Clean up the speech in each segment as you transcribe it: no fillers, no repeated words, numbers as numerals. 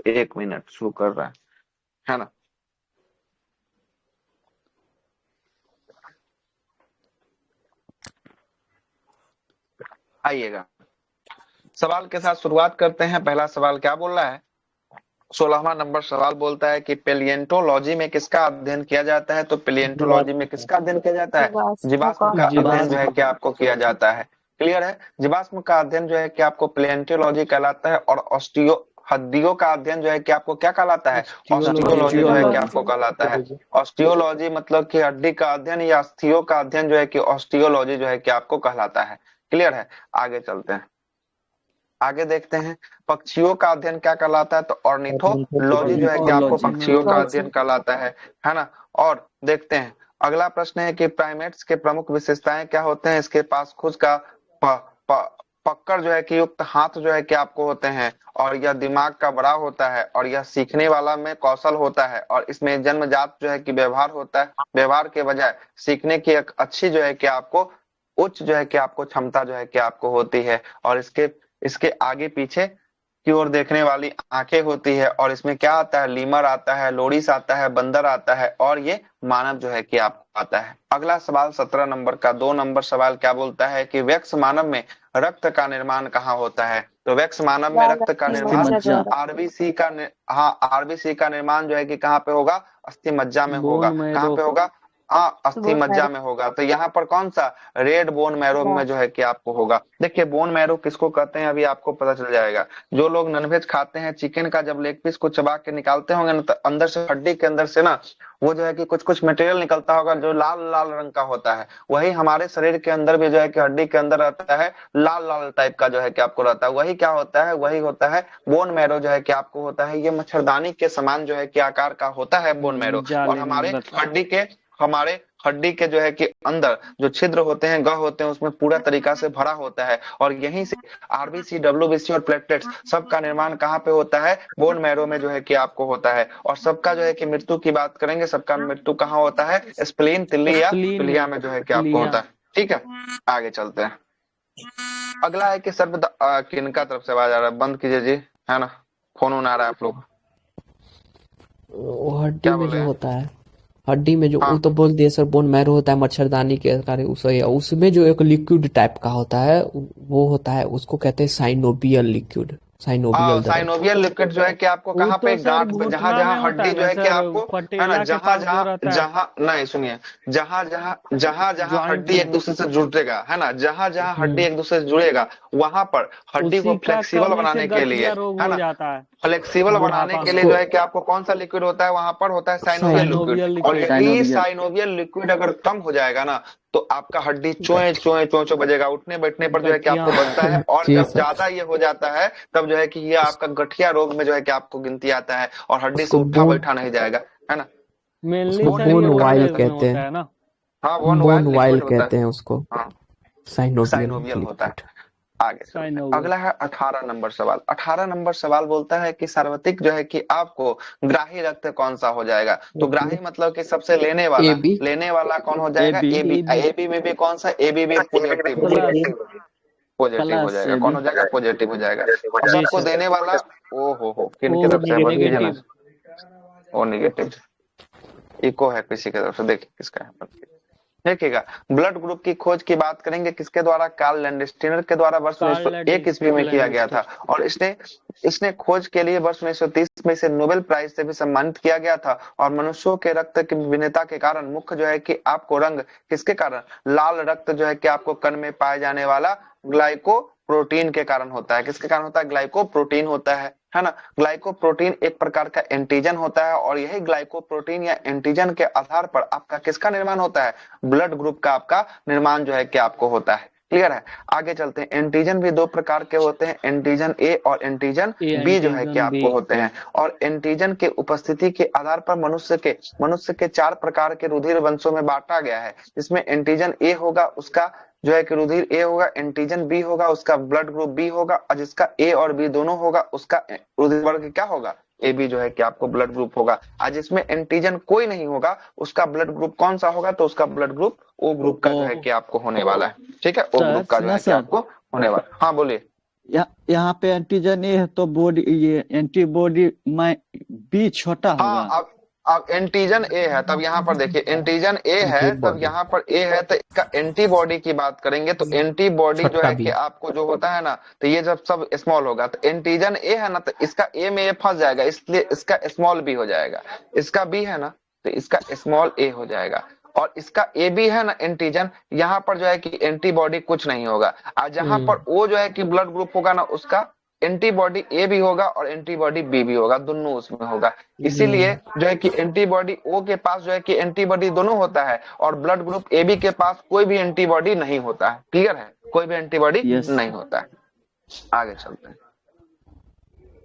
1 minute show कर रहा है ना। आइएगा सवाल के साथ शुरुआत करते हैं। पहला सवाल क्या बोल रहा है? 16वां नंबर सवाल बोलता है कि पेलिएंटोलॉजी में किसका अध्ययन किया जाता है? तो पेलिएंटोलॉजी में किसका अध्ययन किया जाता है? जीवाश्मों जीवाश्म का। का अध्ययन जो है जीवाश्म कि आपको किया जाता है। क्लियर है? जीवाश्म का अध्ययन जो है कि आपको पेलिएंटोलॉजी कहलाता है। और ऑस्टियो हड्डियों का अध्ययन जो है कि आपको क्या कहलाता है? ऑस्टियोलॉजी जो है कि आपको कहलाता है। ऑस्टियोलॉजी मतलब कि हड्डी का अध्ययन या अस्थियों का अध्ययन जो है कि ऑस्टियोलॉजी जो है कि आपको कहलाता है। क्लियर है? आगे चलते हैं, आगे देखते हैं पक्षियों का अध्ययन क्या कहलाता है? तो ऑर्निथोलॉजी जो है कि आपको पक्षियों का अध्ययन कहलाता है ना। और देखते हैं अगला प्रश्न है कि प्राइमेट्स के प्रमुख विशेषताएं क्या होते हैं? इसके पास खुद का पकड़ जो है कि युक्त हाथ जो है कि आपको होते हैं, और यह दिमाग का बड़ा होता है, और यह सीखने वाला में कौशल होता है, और इसमें जन्मजात जो है कि व्यवहार होता है। व्यवहार के बजाय सीखने की एक अच्छी जो है कि आपको उच्च जो है कि आपको क्षमता जो है कि आपको होती है। और इसके इसके आगे पीछे की ओर देखने वाली आंखें होती है। और इसमें क्या आता है? लीमर आता है, लोरिस आता है, बंदर आता है, और ये मानव जो है कि आपको आता है। अगला सवाल 17 नंबर का 2 नंबर सवाल क्या बोलता है कि वयस्क मानव में रक्त का निर्माण कहाँ होता है? तो वयस्क मानव में रक्त का निर्माण आरबीसी का हाँ, आरबीसी का निर्माण जो है कि कहाँ पे होगा? अस्थि मज्जा में होगा। कहाँ पे होगा? हाँ, अस्थि मज्जा में होगा। तो यहाँ पर कौन सा? रेड बोन मैरो में जो है कि आपको होगा। देखिए बोन मैरो किसको कहते हैं अभी आपको पता चल जाएगा। जो लोग नॉनवेज खाते हैं, चिकन का जब लेग पीस को चबा के निकालते होंगे ना, तो अंदर से हड्डी के अंदर से ना वो जो है कि कुछ कुछ मटेरियल निकलता होगा जो लाल लाल रंग का होता है। वही हमारे शरीर के अंदर भी जो है कि हड्डी के अंदर रहता है, लाल लाल टाइप का जो है कि आपको रहता है। वही क्या होता है? वही होता है बोन मैरो जो है कि आपको होता है। ये मच्छरदानी के समान जो है कि आकार का होता है बोन मैरो। और हमारे हड्डी के जो है कि अंदर जो छिद्र होते हैं, गह होते हैं, उसमें पूरा तरीका से भरा होता है। और यहीं से आरबीसी, डब्ल्यूबीसी और प्लेटलेट्स सबका निर्माण कहाँ पे होता है? बोन मैरो में जो है कि आपको होता है। और सबका जो है कि मृत्यु की बात करेंगे, सबका मृत्यु कहाँ होता है? स्प्लीन, तिल्ली या पिलिया में जो है कि आपको होता है। ठीक है, आगे चलते हैं। अगला है कि सर्व किनका तरफ से आवाज आ रहा है? बंद कीजिए जी, है ना, फोन आ रहा है आप लोग। वो हड्डी क्या में बोले जो हैं? होता है, हड्डी में जो वो हाँ तो बोल दिए सर, बोन मैरो होता है मच्छरदानी के कार्य। उसमें जो एक लिक्विड टाइप का होता है वो होता है, उसको कहते हैं साइनोबियल लिक्विड, साइनोबियल द्रव। साइनोवियल लिक्विड जो है कि आपको वो कहाँ तो पे? सर गांठ पे, जहां घुटना में जहां होता हड्डी है जो ना है कि सर, आपको, है ना, पटेला के जहां पास जो जहां रहता है जहां नहीं सुनिए, जहां जहां जहां जहां जॉइंट हड्डी में, एक दूसरे से जुड़ेगा, है ना, जहां जहां हड्डी एक दूसरे से जुड़ेगा, वहां पर हड्डी को उसी का फ्लेक्सिबल कमी से बनाने के लिए, गठिया रोग है हो ना, जाता है फ्लेक्सिबल बनाने बुढ़ापा के में। लिए जो उसको है कि आपको कौन सा लिक्विड होता है? वहां पर होता है साइनोवियल लिक्विड। साइनोवियल और लिक्विड। यही साइनोवियल लिक्विड अगर कम हो जाएगा ना, तो आपका हड्डी चोए गठ चोए चोए चोए बजेगा, उठने बैठने पर जो है कि गठिया। आपको बजता है। और जी जब सर। ज्यादा ये हो जाता है, तब जो है कि ये आपका गठिया रोग में जो है कि आपको गिनती आता है, और हड्डी से उसको उठा बोन बैठा नहीं जाएगा, है ना। मेनली उसको बोन सर ये बोन लिक्विड वाइल कहते ओल्ड हैं एज में उसको। कहते होता हैं, है ना। हाँ, bone bone while while liquid होता कहते है। हैं उसको, हाँ, साइनोबियल साइनोवियल होता है। लिक्विड। आगे चलते हैं, साइनोवियल। अगला है 18 नंबर सवाल। 18 नंबर सवाल बोलता है कि सार्वत्रिक जो है कि आपको ग्राही रक्त कौन सा हो जाएगा? तो ग्राही मतलब कि सबसे ए बी। लेने वाला कौन हो ए जाएगा? B A B. A B में भी कौन सा? ए बी भी पॉजिटिव हो जाएगा। प्लस। पॉजिटिव हो प्लस जाएगा। ए कौन बी। हो जाएगा? पॉजिटिव हो जाएगा। और जी सबको सर। देने वाला, ओ हो, किन ओ की तरफ से है? बस कीजिए ना। नेगेटिव। ओ नेगेटिव, इको है किसी की तरफ से, देखिए किसका है। देखिएगा, ब्लड ग्रुप की खोज की बात करेंगे किसके द्वारा? कार्ल लैंडस्टीनर के द्वारा वर्ष कार्ल 1901 ईस्वी में किया गया था। लैंडस्टर। और इसने इसने खोज के लिए वर्ष 1930 में इसे नोबेल प्राइज से भी सम्मानित किया गया था। और मनुष्यों के रक्त की विभिन्नता के कारण मुख्य जो है कि आपको रंग किसके कारण? लाल रक्त जो है कि आपको कण में पाए जाने वाला ग्लाइको प्रोटीन के कारण होता है। किसके कारण होता है? ग्लाइको प्रोटीन होता है ना। ग्लाइकोप्रोटीन एक प्रकार का एंटीजन होता है, और यही ग्लाइकोप्रोटीन या एंटीजन के आधार पर आपका किसका निर्माण होता है? ब्लड ग्रुप का आपका निर्माण जो है कि आपको होता है। क्लियर है? आगे चलते हैं। एंटीजन भी दो प्रकार के होते हैं, एंटीजन ए और एंटीजन ए बी जो है कि एंटीजन बी। आपको होते हैं। और एंटीजन के उपस्थिति के आधार पर मनुष्य के 4 प्रकार के रुधिर वंशों में बांटा गया है। जिसमें एंटीजन ए होगा, उसका जो है कि रुधिर ए होगा, एंटीजन बी होगा, उसका ब्लड ग्रुप बी होगा, और जिसका ए और बी दोनों होगा उसका रुधिर वर्ग क्या होगा? ए बी जो है कि आपको ब्लड ग्रुप होगा। आज जिसमें एंटीजन कोई नहीं होगा, उसका ब्लड ग्रुप कौन सा होगा? तो उसका ब्लड ग्रुप ओ ग्रुप का जो है ओ कि आपको होने वाला है। ठीक है, ओ सर ग्रुप का जो सुना है कि सर, आपको होने वाला। हाँ बोलिए। यहाँ पे एंटीजन ए है तो बॉडी ये एंटीबॉडी में बी छोटा हाँ, होगा। अब एंटीजन ए है तब यहाँ पर देखिए एंटीजन ए है तब एंटीबॉडी यहाँ पर ए है तो इसका एंटीबॉडी की बात करेंगे तो एंटीबॉडी जो छोटा है कि बी। आपको जो होता है ना, तो ये जब सब स्मॉल होगा तो एंटीजन ए है ना, तो इसका ए में ये फंस जाएगा, इसलिए इसका स्मॉल बी हो जाएगा। इसका बी है ना तो इसका स्मॉल ए हो जाएगा, और इसका ए बी है ना एंटीजन, यहाँ पर जो है कि एंटीबॉडी कुछ नहीं होगा। और जहां पर ओ जो है कि ब्लड ग्रुप होगा ना, उसका एंटीबॉडी ए भी होगा और एंटीबॉडी बी भी होगा, दोनों उसमें होगा। इसीलिए जो है कि एंटीबॉडी ओ के पास जो है कि एंटीबॉडी दोनों होता है, और ब्लड ग्रुप ए बी के पास कोई भी एंटीबॉडी नहीं होता है। क्लियर है, कोई भी एंटीबॉडी नहीं होता है। आगे चलते हैं,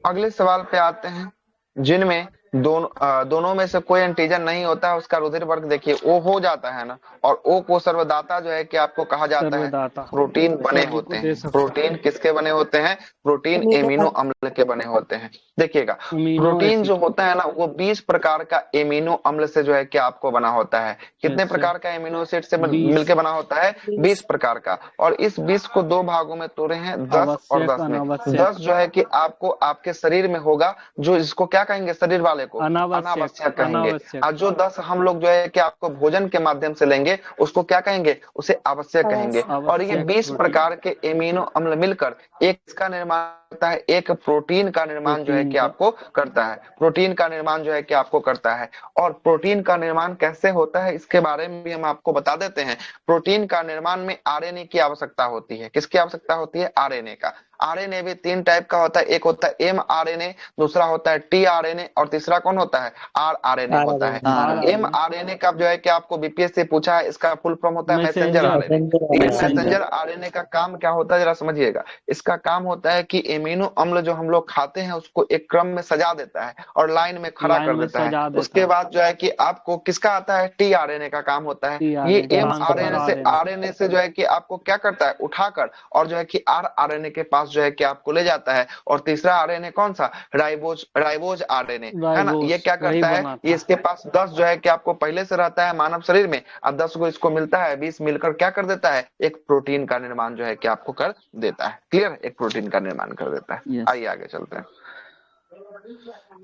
अगले सवाल पे आते हैं। जिनमें दोनों में से कोई एंटीजन नहीं होता है, उसका रुधिर वर्ग देखिए ओ हो जाता है ना, और ओ को सर्वदाता जो है कि आपको कहा जाता है। प्रोटीन बने होते हैं, प्रोटीन किसके बने होते हैं? प्रोटीन एमिनो अम्ल के बने होते हैं। देखिएगा प्रोटीन जो होता है ना, वो 20 प्रकार का एमिनो अम्ल से जो है कि आपको बना होता है। कितने प्रकार का एमिनो एसिड से मिलकर बना होता है? 20 प्रकार का। और इस 20 को दो भागों में तोड़े हैं, 10 और 10 में। 10 जो है कि आपको आपके शरीर में होगा, जो इसको क्या कहेंगे शरीर वाले को? अनावश्यक कहेंगे। और जो 10 हम लोग जो है कि आपको भोजन के माध्यम से लेंगे, उसको क्या कहेंगे? उसे आवश्यक कहेंगे। और ये 20 प्रकार के एमिनो अम्ल मिलकर एक इसका निर्माण करता है, एक प्रोटीन का निर्माण जो है कि आपको करता है। प्रोटीन का निर्माण जो है कि आपको करता है। और प्रोटीन का निर्माण कैसे होता है इसके बारे में भी हम आपको बता देते हैं। प्रोटीन का निर्माण में आरएनए की आवश्यकता होती है। किसकी आवश्यकता होती है? आरएनए का। आरएनए भी 3 टाइप का होता है, एक होता है एमआरएनए, दूसरा होता है टीआरएनए, और तीसरा कौन होता है? आरआरएनए होता है। एमआरएनए का जो है कि आपको बीपीएससी पूछा है, इसका फुल फॉर्म होता है मैसेंजर आरएनए। मैसेंजर आरएनए का काम क्या होता है जरा समझिएगा। इसका काम होता है कि एमिनो अम्ल जो हम लोग खाते हैं उसको एक क्रम में सजा देता है और लाइन में खड़ा कर देता है। उसके बाद जो है कि आपको किसका आता है? टीआरएनए का काम होता है। ये एमआरएनए से आरएनए से जो है कि आपको क्या करता है? उठाकर और जो है कि आरआरएनए के पास जो है कि आपको ले जाता है। और तीसरा आरएनए कौन सा? राइबोज आरएनए है ना। ये क्या करता है? ये इसके पास 10 जो है कि आपको पहले से रहता है मानव शरीर में, अब 10 को इसको मिलता है, 20 मिलकर क्या कर देता है? एक प्रोटीन का निर्माण जो है कि आपको कर देता है। क्लियर? एक प्रोटीन का निर्माण कर देता है। आइए आगे चलते हैं,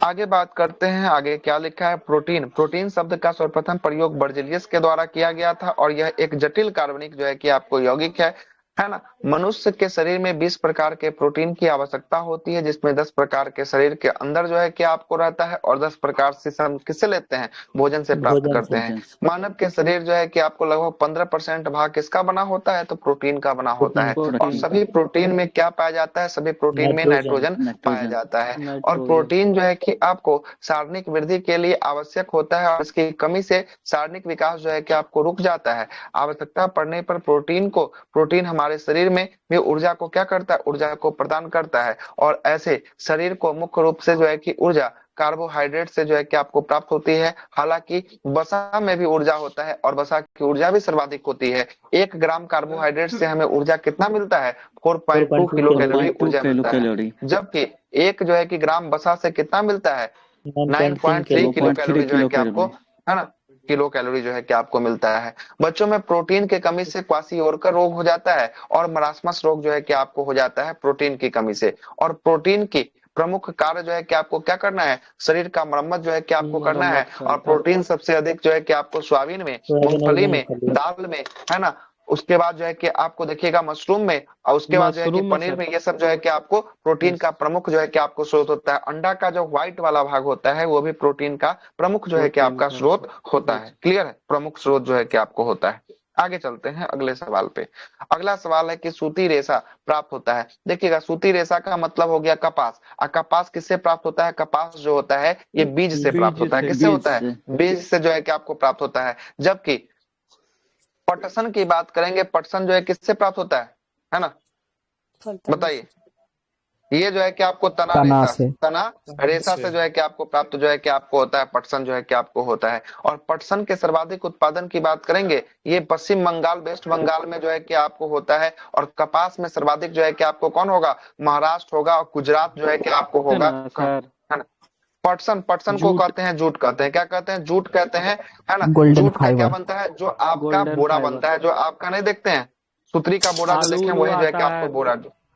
आगे बात करते हैं। आगे क्या लिखा है? प्रोटीन। प्रोटीन शब्द का सर्वप्रथम प्रयोग बर्जेलियस के द्वारा किया गया था, और यह एक जटिल कार्बनिक जो है कि आपको यौगिक है ना। मनुष्य के शरीर में 20 प्रकार के प्रोटीन की आवश्यकता होती है, जिसमें 10 प्रकार के शरीर के अंदर जो है कि आपको रहता है, और 10 प्रकार से हम किससे लेते हैं? भोजन से प्राप्त करते हैं। मानव के शरीर जो है कि आपको लगभग 15% भाग किसका बना होता है? तो प्रोटीन का बना होता है। और सभी प्रोटीन में क्या पाया जाता है? सभी प्रोटीन में नाइट्रोजन पाया जाता है। और प्रोटीन जो है कि आपको शारीरिक वृद्धि के लिए आवश्यक होता है, और इसकी कमी से शारीरिक विकास जो है कि आपको रुक जाता है। आवश्यकता पड़ने पर प्रोटीन हमारे शरीर में भी ऊर्जा को क्या करता है? ऊर्जा को प्रदान करता है। और ऐसे शरीर को मुख्य रूप से जो है कि ऊर्जा कार्बोहाइड्रेट से जो है कि आपको प्राप्त होती है। हालांकि वसा में भी ऊर्जा होता है, और वसा की ऊर्जा भी सर्वाधिक होती है। 1 ग्राम कार्बोहाइड्रेट से हमें ऊर्जा कितना मिलता है? 4.2 किलो कैलोरी ऊर्जा मिलता है। जबकि एक जो है कि ग्राम वसा से कितना मिलता है? 9.3 किलो कैलोरी जो है कि आपको, है ना, किलो कैलोरी जो है कि आपको मिलता है। बच्चों में प्रोटीन की कमी से क्वाशियोरकर रोग हो जाता है, और मरासमस रोग जो है कि आपको हो जाता है प्रोटीन की कमी से। और प्रोटीन की प्रमुख कार्य जो है कि आपको क्या करना है? शरीर का मरम्मत जो है कि आपको करना है। और प्रोटीन सबसे अधिक जो है कि आपको सोयाबीन में, मूंगफली में, दाल में, है ना, उसके बाद जो है कि आपको देखिएगा मशरूम में, और उसके बाद जो है कि पनीर में, ये सब जो है कि आपको प्रोटीन का प्रमुख जो है कि आपको स्रोत होता है। अंडा का जो व्हाइट वाला भाग होता है वो भी प्रोटीन का प्रमुख जो है कि आपका स्रोत होता है। क्लियर है? प्रमुख स्रोत जो है कि आपको होता है। आगे चलते हैं अगले सवाल पे। अगला सवाल है कि सूती रेशा प्राप्त होता है। देखिएगा सूती रेशा का मतलब हो गया कपास। और कपास किससे प्राप्त होता है? कपास जो होता है ये बीज से प्राप्त होता है। किससे होता है? बीज से जो है कि आपको प्राप्त होता है। जबकि पटसन की बात करेंगे, पटसन जो है किससे प्राप्त होता है ना, बताइए। ये जो है कि आपको तना रेशा से जो है कि आपको प्राप्त जो है कि आपको होता है, पटसन जो है कि आपको होता है। और पटसन के सर्वाधिक उत्पादन की बात करेंगे, ये पश्चिम बंगाल, वेस्ट बंगाल में जो है कि आपको होता है। और कपास में सर्वाधिक जो है कि आपको कौन होगा? महाराष्ट्र होगा, और गुजरात जो है कि आपको होगा, है ना। पटसन को कहते हैं जूट कहते हैं। क्या कहते हैं? जूट कहते हैं, है ना। जूट का क्या बनता है? जो आपका बोरा बनता है, जो आपका नहीं देखते हैं सुतरी का बोरा जो देखें, वही जो है कि आपको बोरा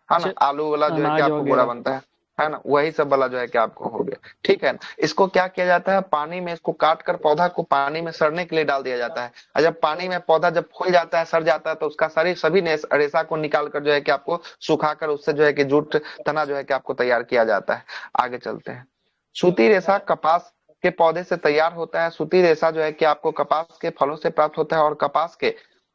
है ना, आलू वाला जो है कि अनाज आपको बोरा बनता है ना, वही सब वाला जो है कि आपको हो गया, ठीक है। इसको क्या किया जाता है, पानी में इसको काट कर पौधा को पानी में सड़ने के लिए डाल दिया जाता है, और जब पानी में पौधा जब फूल जाता है, सड़ जाता है, तो उसका सारी सभी रेशा को निकाल कर जो है कि आपको सुखाकर उससे जो है कि जूट तना जो है कि आपको तैयार किया जाता है। आगे चलते हैं। सूती रेशा कपास के पौधे से तैयार होता है। सूती रेशा जो है कि आपको कपास के फलों से प्राप्त होता है, और कपास के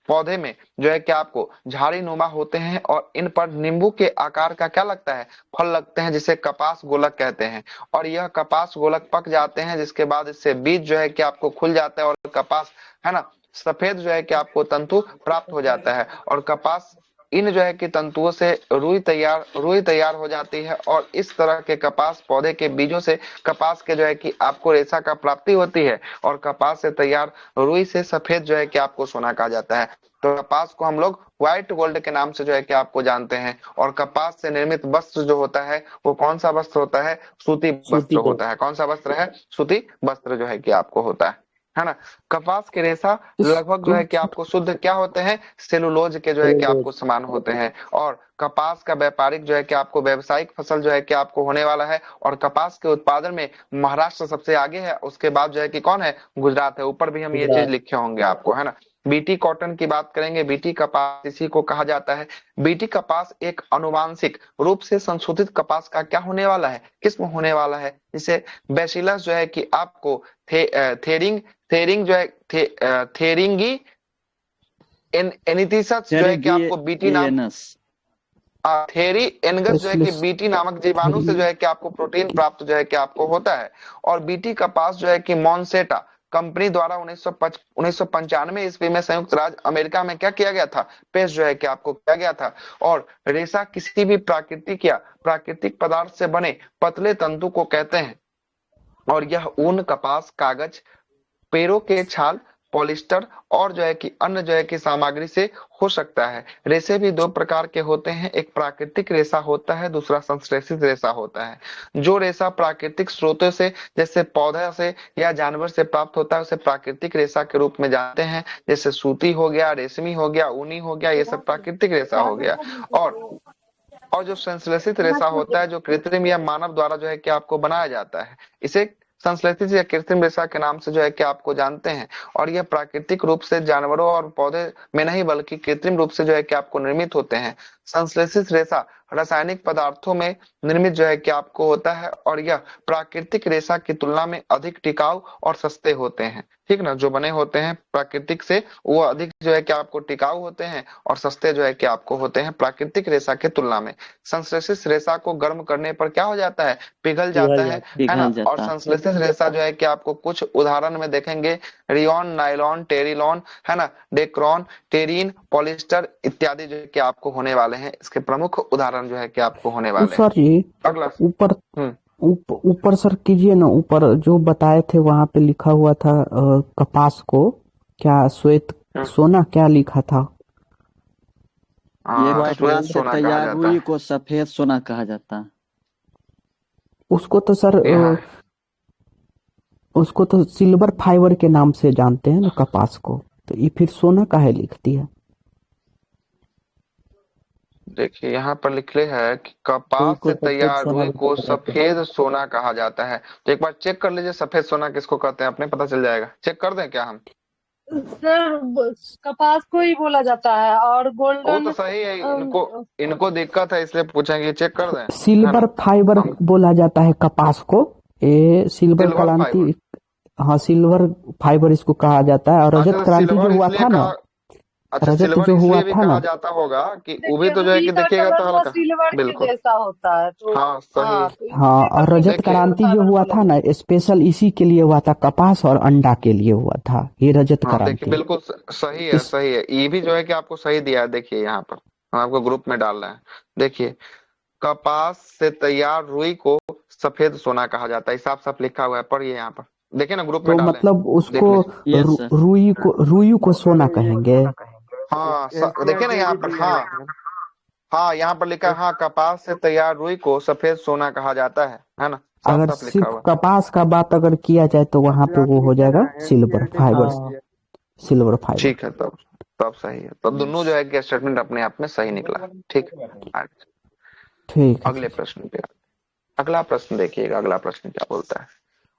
पौधे में जो है कि आपको झाड़ी नुमा होते हैं, और इन पर नींबू के आकार का क्या लगता है, फल लगते हैं, जिसे कपास गोलक कहते हैं। और यह कपास गोलक पक जाते हैं, जिसके बाद इससे बीज जो है कि आपको खुल जाता है, और कपास है ना सफेद जो है कि आपको तंतु प्राप्त हो जाता है, और कपास इन जो है कि तंतुओं से रुई तैयार हो जाती है, और इस तरह के कपास पौधे के बीजों से कपास के जो है कि आपको रेशा का प्राप्ति होती है, और कपास से तैयार रुई से सफेद जो है कि आपको सोना कहा जाता है। तो कपास को हम लोग व्हाइट गोल्ड के नाम से जो है कि आपको जानते हैं। और कपास से निर्मित वस्त्र जो होता है वो कौन सा वस्त्र होता है, सूती वस्त्र होता है। कौन सा वस्त्र है, सूती वस्त्र जो है कि आपको होता है ना। कपास के रेशा लगभग जो है कि आपको शुद्ध क्या होते हैं, सेलुलोज के जो है कि आपको समान होते हैं। और कपास का व्यापारिक जो है कि आपको व्यावसायिक फसल जो है कि आपको होने वाला है, और कपास के उत्पादन में महाराष्ट्र सबसे आगे है, उसके बाद जो है कि कौन है, गुजरात है। ऊपर भी हम ये चीज लिखे होंगे आपको, है ना। बीटी कॉटन की बात करेंगे, बीटी कपास इसी को कहा जाता है। बीटी कपास एक अनुवांशिक रूप से संशोधित कपास का क्या होने वाला है, किस्म होने वाला है, जिसे बैसिलस जो है कि आपको थेरिंग जो है थेरिंगी एनिथिसस जो है कि आपको बीटी नाम थेरी एनगस जो है कि बीटी नामक जीवाणु से जो है कि आपको प्रोटीन प्राप्त जो है कि आपको होता है। और बीटी कपास जो है कि मॉन्सेटा कंपनी द्वारा 1995 ईस्वी में संयुक्त राज्य अमेरिका में क्या किया गया था, पेश जो है कि आपको किया गया था। और रेशा किसी भी प्राकृतिक या प्राकृतिक पदार्थ से बने पतले तंतु को कहते हैं, और यह ऊन, कपास, कागज, पेड़ों के छाल, पॉलिस्टर और जो है कि अन्य जो है कि सामग्री से हो सकता है। रेशे भी दो प्रकार के होते हैं, एक प्राकृतिक रेशा होता है, दूसरा संश्लेषित रेशा होता है। जो रेशा प्राकृतिक स्रोतों से जैसे पौधा से या जानवर से प्राप्त होता है उसे प्राकृतिक रेशा के रूप में जानते हैं, जैसे सूती हो गया, रेशमी हो गया, ऊनी हो गया, ये सब प्राकृतिक रेशा हो गया। और जो संश्लेषित रेशा होता है जो कृत्रिम या मानव द्वारा जो है कि आपको बनाया जाता है, इसे संश्लेषित या कृत्रिम रेशा के नाम से जो है कि आपको जानते हैं। और यह प्राकृतिक रूप से जानवरों और पौधे में नहीं बल्कि कृत्रिम रूप से जो है कि आपको निर्मित होते हैं। संश्लेषित रेशा रासायनिक पदार्थों में निर्मित जो है कि आपको होता है, और यह प्राकृतिक रेशा की तुलना में अधिक टिकाऊ और सस्ते होते हैं। ठीक ना, जो बने होते हैं प्राकृतिक से वो अधिक जो है कि आपको टिकाऊ होते हैं और सस्ते जो है कि आपको होते हैं प्राकृतिक रेशा के तुलना में। संश्लेषित रेशा को गर्म करने पर क्या हो जाता है, पिघल जाता है ना। और संश्लेषित रेशा जो है कि आपको कुछ उदाहरण में देखेंगे, रियोन, नायलॉन, टेरिलॉन, है ना, डेक्रॉन, टेरिन, पॉलिस्टर इत्यादि जो है कि आपको होने वाले हैं। इसके प्रमुख उदाहरण जो है कि आपको होने वाले हैं। सर जी अगला ऊपर सर कीजिए ना, ऊपर जो बताए थे वहां पे लिखा हुआ था कपास को क्या श्वेत सोना क्या लिखा था? ये कपास से तैयार रुई को सफेद सोना कहा जाता है। उसको तो सर उसको तो सिल्वर फाइबर के नाम से जानते हैं ना कपास को, तो ये फिर सोना काहे लिखती है? देखिए यहाँ पर लिखे है कि कपास से तैयार रुई को सफेद सोना कहा जाता है। तो एक बार चेक कर लीजिए सफेद सोना किसको कहते हैं, अपने पता चल जाएगा। चेक कर दें क्या हम? सर कपास को ही बोला जाता है, और गोल्डन वो तो सही है, इनको दिक्कत है इसलिए पूछेंगे, चेक कर दें। सिल्वर फाइबर बोला जाता है कपास को, ये सिल्वर क्रांति, हाँ सिल्वर फाइबर इसको कहा जाता है। और रजत क्रांति जो हुआ था ना, अच्छा सिल्वर इसलिए भी कहा जाता होगा कि वो भी तो जो है कि देखिएगा तो हल्का बिल्कुल जैसा होता है। तो हाँ सही। हाँ, और रजत क्रांति जो हुआ था ना स्पेशल इसी के लिए हुआ था, कपास और अंडा के लिए हुआ था ये रजत क्रांति। बिल्कुल सही है, सही है। ये भी जो है कि आपको सही दिया है। देखिए यहाँ पर हम आपको ग्रुप में डाल रहे हैं। देखिए कपास से तैयार रुई को सफेद सोना कहा जाता है, साफ साफ लिखा हुआ है, पढ़िए यहाँ पर, देखिए ना ग्रुप में डालें। मतलब उसको रुई को सोना कहेंगे। हाँ देखिए ना यहाँ पर, हाँ यहाँ पर लिखा है, हाँ कपास से तैयार रुई को सफेद सोना कहा जाता है ना। अगर सिर्फ कपास का बात अगर किया जाए तो वहाँ पे वो हो जाएगा सिल्वर फाइबर, सिल्वर फाइबर। ठीक है, तब सही है। तब दोनों जो है कि स्टेटमेंट अपने आप में सही निकला। ठीक है, ठीक है। अगले प्रश्न पे अगला प्रश्न देखिएगा, अगला प्रश्न क्या बोलता है।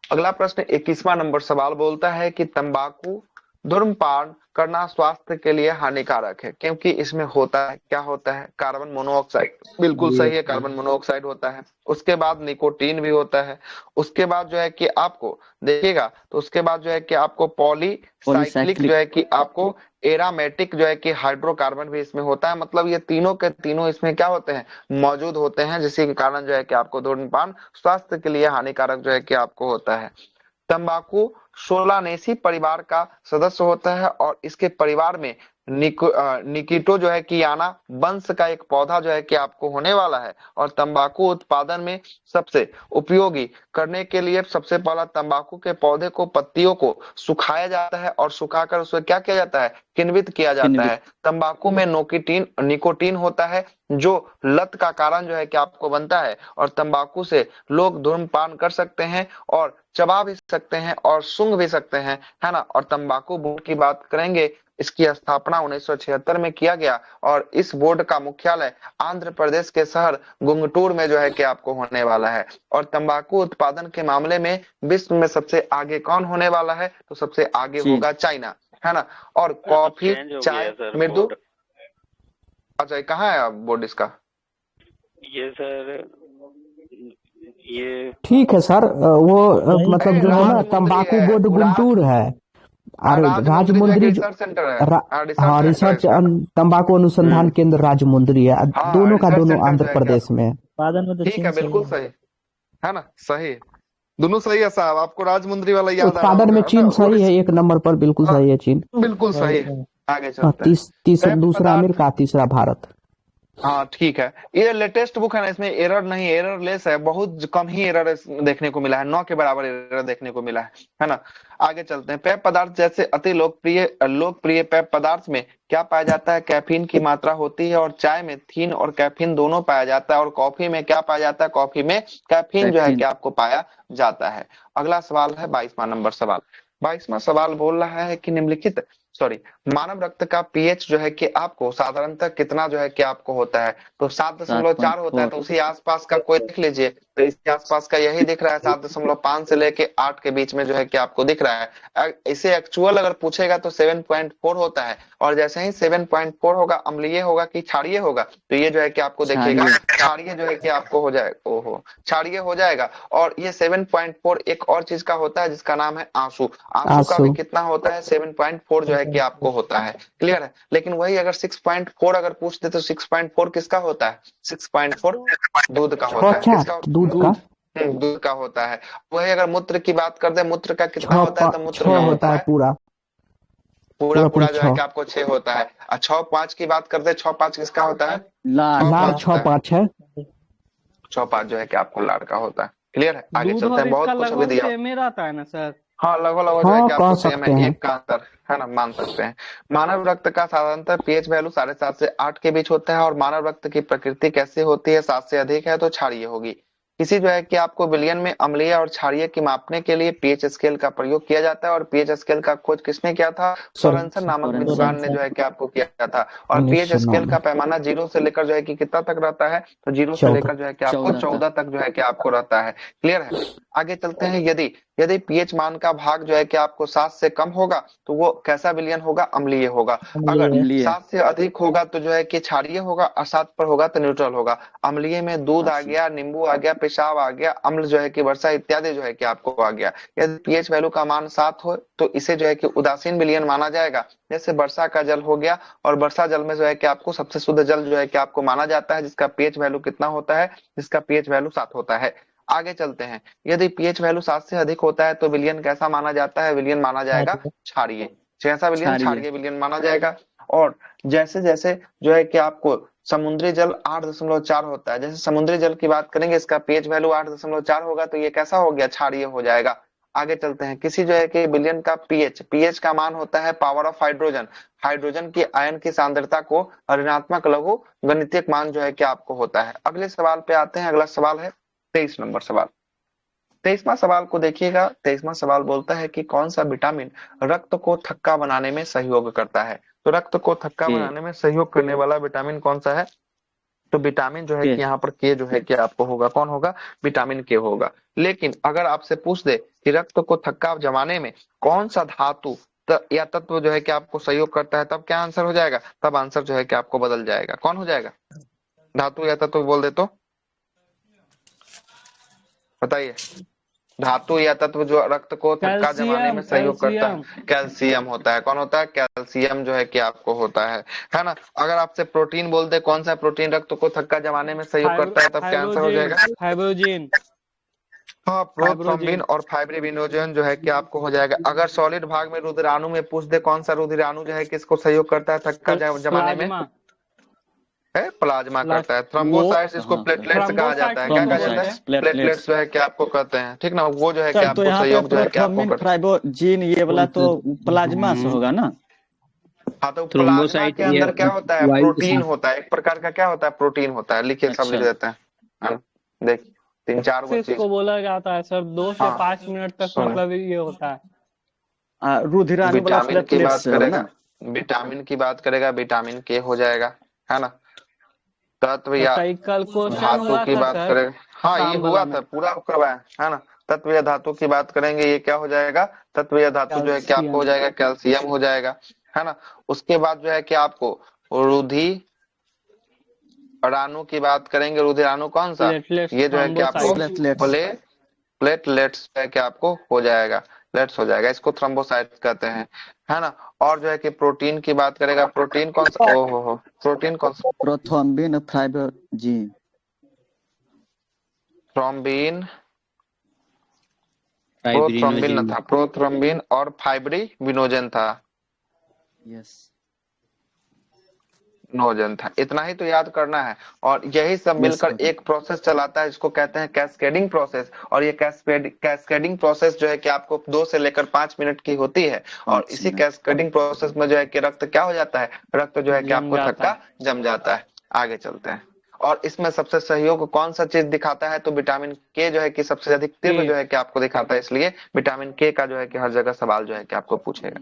अगला प्रश्न 21वां नंबर सवाल बोलता है कि तंबाकू धूम्रपान करना स्वास्थ्य के लिए हानिकारक है क्योंकि इसमें होता है, क्या होता है, कार्बन मोनोऑक्साइड। बिल्कुल सही है, कार्बन मोनोऑक्साइड होता है। उसके बाद निकोटीन भी होता है। उसके बाद जो है कि आपको देखिएगा तो उसके बाद जो है कि आपको पॉलीसाइक्लिक जो है कि आपको एरामेटिक जो है कि हाइड्रोकार्बन भी इसमें होता है। मतलब ये तीनों के तीनों इसमें क्या होते हैं, मौजूद होते हैं, जिसके कारण जो है कि आपको धूम्रपान स्वास्थ्य के लिए हानिकारक जो है कि आपको होता है। तंबाकू सोलानेसी परिवार का सदस्य होता है और इसके परिवार में निकिटो जो है कि याना वंश का एक पौधा जो है कि आपको होने वाला है। और तंबाकू उत्पादन में सबसे उपयोगी करने के लिए सबसे पहला तंबाकू के पौधे को, पत्तियों को सुखाया जाता है और सुखाकर उसको क्या किया जाता है, किण्वित किया जाता है। तंबाकू में निकोटीन होता है जो लत का कारण जो है कि आपको बनता है। और तंबाकू से लोग धूम्रपान कर सकते हैं और चबा भी सकते हैं और सूंघ भी सकते हैं, है ना। और तंबाकू बोर्ड की बात करेंगे, इसकी स्थापना 1976 में किया गया और इस बोर्ड का मुख्यालय आंध्र प्रदेश के शहर गुंगटूर में जो है कि आपको होने वाला है। और तंबाकू उत्पादन के मामले में विश्व में सबसे आगे कौन होने वाला है, तो सबसे आगे होगा चाइना, है ना। और कॉफी, चाय, मृदु, अच्छा कहाँ है बोर्ड इसका? ये सर ये ठीक है सर, वो मतलब जो है ना तंबाकू बोर्ड गुंटूर है और राजमुंदरी जो रिसर्च सेंटर है। हाँ, रिसर्च तंबाकू अनुसंधान केंद्र राजमुंदरी है। दोनों का दोनों आंध्र प्रदेश में है। ठीक है, बिल्कुल सही है ना, सही, दोनों सही है साहब। आपको राजमुंदरी वाला याद आ रहा उत्पादन में होगा, चीन है ना? सही है, 1 नंबर पर बिल्कुल सही है चीन। बिल्कुल सही है। आगे चलते हैं। तीसरा दूसरा अमेरिका, तीसरा भारत। हाँ ठीक है, ये लेटेस्ट बुक है ना, इसमें एरर नहीं, एरर लेस है, बहुत कम ही एरर देखने को मिला है, 9 के बराबर एरर देखने को मिला है ना। आगे चलते हैं। पेय पदार्थ जैसे अति लोकप्रिय पेय पदार्थ में क्या पाया जाता है, कैफीन की मात्रा होती है। और चाय में थीन और कैफीन दोनों पाया जाता है। और कॉफी में क्या पाया जाता है, कॉफी में कैफीन जो है कि आपको पाया जाता है। अगला सवाल है 22वां नंबर सवाल। 22वां सवाल बोल रहा है कि निम्नलिखित मानव रक्त का पीएच जो है कि आपको साधारणतः कितना जो है कि आपको होता है, तो 7.4 होता है। तो उसी आसपास का कोई देख लीजिए, तो इसके आसपास का यही दिख रहा है, 7.5 से लेके 8 के बीच में जो है कि आपको दिख रहा है। इसे एक्चुअल अगर पूछेगा तो 7.4 होता है। और जैसे ही 7.4 होगा, अम्लीय होगा कि क्षारीय होगा, तो ये जो है कि आपको देखिएगा क्षारीय जो है कि आपको हो जाएगा, ओहो क्षारीय हो जाएगा। और ये 7.4 एक और चीज का होता है जिसका नाम है आंसू। आंसू का भी कितना होता है, 7.4 जो है कि आपको होता है। क्लियर है। लेकिन वही अगर 6.4 अगर पूछते तो 6.4 किसका होता है, 6.4 दूध का होता है। किसका? दूध का होता है। वही अगर मूत्र की बात कर दे, मूत्र का कितना होता है, तो मूत्र का होता है पूरा जो है कि आपको 6 होता है। और 6.5 की बात करते, 6.5 किसका होता है, लार 6.5 है। 6.5 जो है कि आपको लार का होता है। क्लियर है। आगे चलते हैं। बहुत कुछ अभी दिया रहता है ना सर। हाँ, लगभग जो है कि आपको सेम है, 1 का अंतर है ना, मान सकते हैं। मानव रक्त का साधारणतः पीएच वैल्यू 7.5 से 8 के बीच होता है। और मानव रक्त की प्रकृति कैसे होती है, 7 से अधिक है तो क्षारीय होगी। किसी जो है कि आपको विलयन में अम्लीय और क्षारीय की मापने के लिए पीएच स्केल का प्रयोग किया जाता है। और पीएच स्केल का खोज किसने किया था, सोरेनसन नामक विद्वान ने जो है कि आपको किया था। और पीएच स्केल का पैमाना 0 से लेकर जो है कि कितना तक रहता है, तो 0 से लेकर जो है कि आपको 14 तक जो है कि आपको रहता है। क्लियर है। आगे चलते हैं। यदि पीएच मान का भाग जो है कि आपको 7 से कम होगा तो वो कैसा विलयन होगा, अम्लीय होगा। अगर 7 से अधिक होगा तो जो है कि क्षारीय होगा, और 7 पर होगा तो न्यूट्रल होगा। अम्लीय में दूध आ गया, नींबू आ गया, पेशाब आ गया, अम्ल जो है कि वर्षा इत्यादि जो है कि आपको आ गया। यदि पीएच वैल्यू का मान 7 हो तो इसे जो है कि उदासीन विलयन माना जाएगा। जैसे वर्षा का जल हो गया, और वर्षा जल में जो है कि आपको सबसे शुद्ध जल जो है कि आपको माना जाता है, जिसका पीएच वैल्यू कितना होता है, जिसका पीएच वैल्यू 7 होता है। आगे चलते हैं। यदि पीएच वैल्यू 7 से अधिक होता है तो विलयन कैसा माना जाता है, विलयन माना जाएगा क्षारीय। कैसा विलयन, क्षारीय विलयन माना जाएगा। और जैसे जैसे जो है कि आपको समुद्री जल 8.4 होता है, जैसे समुद्री जल की बात करेंगे, इसका पीएच वैल्यू 8.4 होगा तो ये कैसा हो गया, क्षारीय हो जाएगा। आगे चलते हैं। किसी जो है कि विलयन का पीएच का मान होता है पावर ऑफ हाइड्रोजन की आयन की सांद्रता को ऋणात्मक लघु गणितीय मान जो है कि आपको होता है। अगले सवाल पे आते हैं। अगला सवाल है 23 नंबर सवाल। 23वां सवाल को देखिएगा। 23वां सवाल बोलता है कि कौन सा विटामिन रक्त को थक्का बनाने में सहयोग करता है। तो रक्त को थक्का बनाने में सहयोग करने वाला विटामिन कौन सा है, तो विटामिन जो है के कि यहाँ पर के जो है कि आपको होगा, कौन होगा, विटामिन के होगा। लेकिन अगर आपसे पूछ दे कि रक्त को थक्का जमाने में कौन सा धातु या तत्व जो है कि आपको सहयोग करता है, तब क्या आंसर हो जाएगा, तब आंसर जो है कि आपको बदल जाएगा, कौन हो जाएगा, धातु या तत्व बोल दे तो बताइए। धातु या तत्व जो रक्त को थक्का जमाने में सहयोग करता है, कैल्शियम होता है। कौन होता है, कैल्शियम जो है कि आपको होता है ना। अगर आपसे प्रोटीन बोल दे कौन सा प्रोटीन रक्त को थक्का जमाने में सहयोग करता है, तब क्या आंसर हो जाएगा, फाइब्रोजिन। हाँ, प्रोथ्रोम्बिन और फाइब्रिनोजन जो है कि आपको हो जाएगा। अगर सॉलिड भाग में रुधिराणु में पूछ दे कौन सा रुधिराणु जो है किसको सहयोग करता है थक्का जमाने में, है प्लाज्मा करता है। थ्रोम्बोसाइट्स इसको प्लेटलेट्स कहा जाता है, क्या कहा जाता है, प्लेटलेट्स जो है कि आपको कहते हैं, ठीक ना। वो जो है कि तो आपको यहाँ पे सहयोग जो है कि आपको प्रोथ्रोम्बिन फाइब्रोजिन ये वाला तो प्लाज्मा से होगा ना। हाँ, तो प्लाज्मा के अंदर क्या होता है, प्रोटीन होता है, एक प्रकार का क्या होता है, प्रोटीन होता है। लिखिए, सब लिख देते हैं, देख 3-4 चीज इसको बोला जाता है सर 2 से 5 मिनट तक, मतलब ये होता है। रुधिराणु वाला विटामिन की बात प्लेटलेट्स है करेगा, ना। विटामिन की बात करेगा, विटामिन के हो जाएगा, है ना। तत्व या कल क्वेश्चन धातु हुआ की था बात सर, करेगा, हाँ ये काम हुआ वाला था, में। पूरा करवाया है ना। तत्व या धातु की बात करेंगे, ये क्या हो जाएगा, तत्व या धातु जो है कि आपको हो जाएगा कैल्शियम हो जाएगा, है ना। उसके बाद जो है कि आपको रुधिराणु की बात करेंगे, रुधिराणु कौन सा, ये जो है कि आपको प्लेटलेट्स है कि आपको हो जाएगा, लेट्स हो जाएगा, इसको थ्रोम्बोसाइट कहते हैं, है ना। और जो है कि प्रोटीन की बात करेगा, प्रोटीन कौन सा, ओहो प्रोटीन कौन सा, प्रोथ्रोम्बिन फाइब्रोजिन, थ्रोम्बिन, प्रोथ्रोम्बिन न था, प्रोथ्रोम्बिन और फाइब्रिनोजन था, यस नोजन था। इतना ही तो याद करना है। और यही सब मिलकर एक प्रोसेस चलाता है, जिसको कहते हैं कैस्केडिंग प्रोसेस। और ये कैस्केडिंग प्रोसेस जो है कि आपको 2 से लेकर 5 मिनट की होती है। और इसी कैस्केडिंग प्रोसेस में जो है कि रक्त क्या हो जाता है, रक्त जो है कि आपको थक्का जम जाता है। आगे चलते हैं। और इसमें सबसे सहयोग कौन सा चीज दिखाता है, तो विटामिन के जो है कि सबसे अधिक तीव्र जो है कि आपको दिखाता है, इसलिए विटामिन के का जो है कि हर जगह सवाल जो है कि आपको पूछेगा।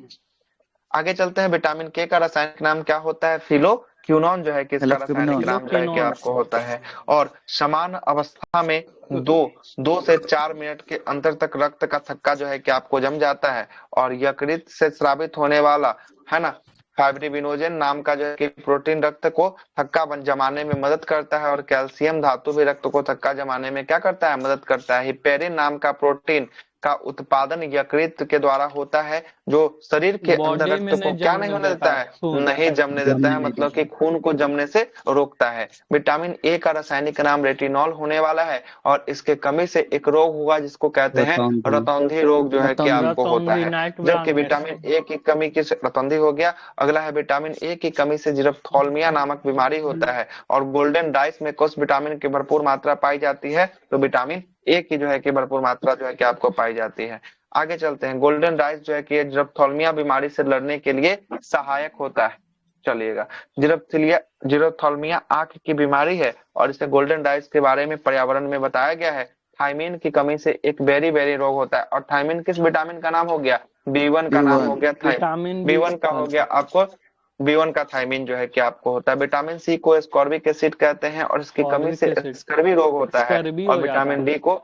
आगे चलते हैं। विटामिन के का रासायनिक नाम क्या होता है, फिलोक्विनोन जो है कि इसका रासायनिक नाम जो है कि आपको होता है। और समान अवस्था में 2 से 4 मिनट के अंतर तक रक्त का थक्का जो है कि आपको जम जाता है। और यकृत से स्रावित होने वाला, है ना, फाइब्रिनोजन नाम का जो है कि प्रोटीन रक्त को थक्का जमाने में मदद करता है। और कैल्शियम धातु भी रक्त को थक्का जमाने में क्या करता है, मदद करता है। हिपेरिन नाम का प्रोटीन का उत्पादन यकृत के द्वारा होता है, जो शरीर के अंदर रक्त को क्या नहीं होने देता है, नहीं जमने देता है, मतलब कि खून को जमने से रोकता है। विटामिन ए का रासायनिक नाम रेटिनॉल होने वाला है। और इसके कमी से एक रोग हुआ जिसको कहते हैं रतौंधी रोग जो है कि आपको होता है। जबकि विटामिन ए की कमी की रतौंधी हो गया। अगला है विटामिन ए की कमी से जीरप्थोल्मिया नामक बीमारी होता है। और गोल्डन डाइस में कुछ विटामिन की भरपूर मात्रा पाई जाती है, तो विटामिन ए की जो है कि भरपूर मात्रा जो है कि आपको पाई जाती है। आगे चलते हैं। गोल्डन डाइस जो है कि जीरप्थोल्मिया बीमारी से लड़ने के लिए सहायक होता है। चलिएगा, जीरप्थोल्मिया आंख की बीमारी है। और इसे गोल्डन डाइस के बारे में पर्यावरण में बताया गया है। थायमिन की कमी से एक बेरी रोग होता है। और थायमिन किस विटामिन का नाम हो गया, B1 का नाम हो गया थायमिन। B1 का हो गया आपको, B1 का थायमिन जो है कि आपको होता है। विटामिन सी को स्कॉर्बिक एसिड कहते हैं और इसकी कमी से स्कर्वी रोग होता है। और विटामिन डी को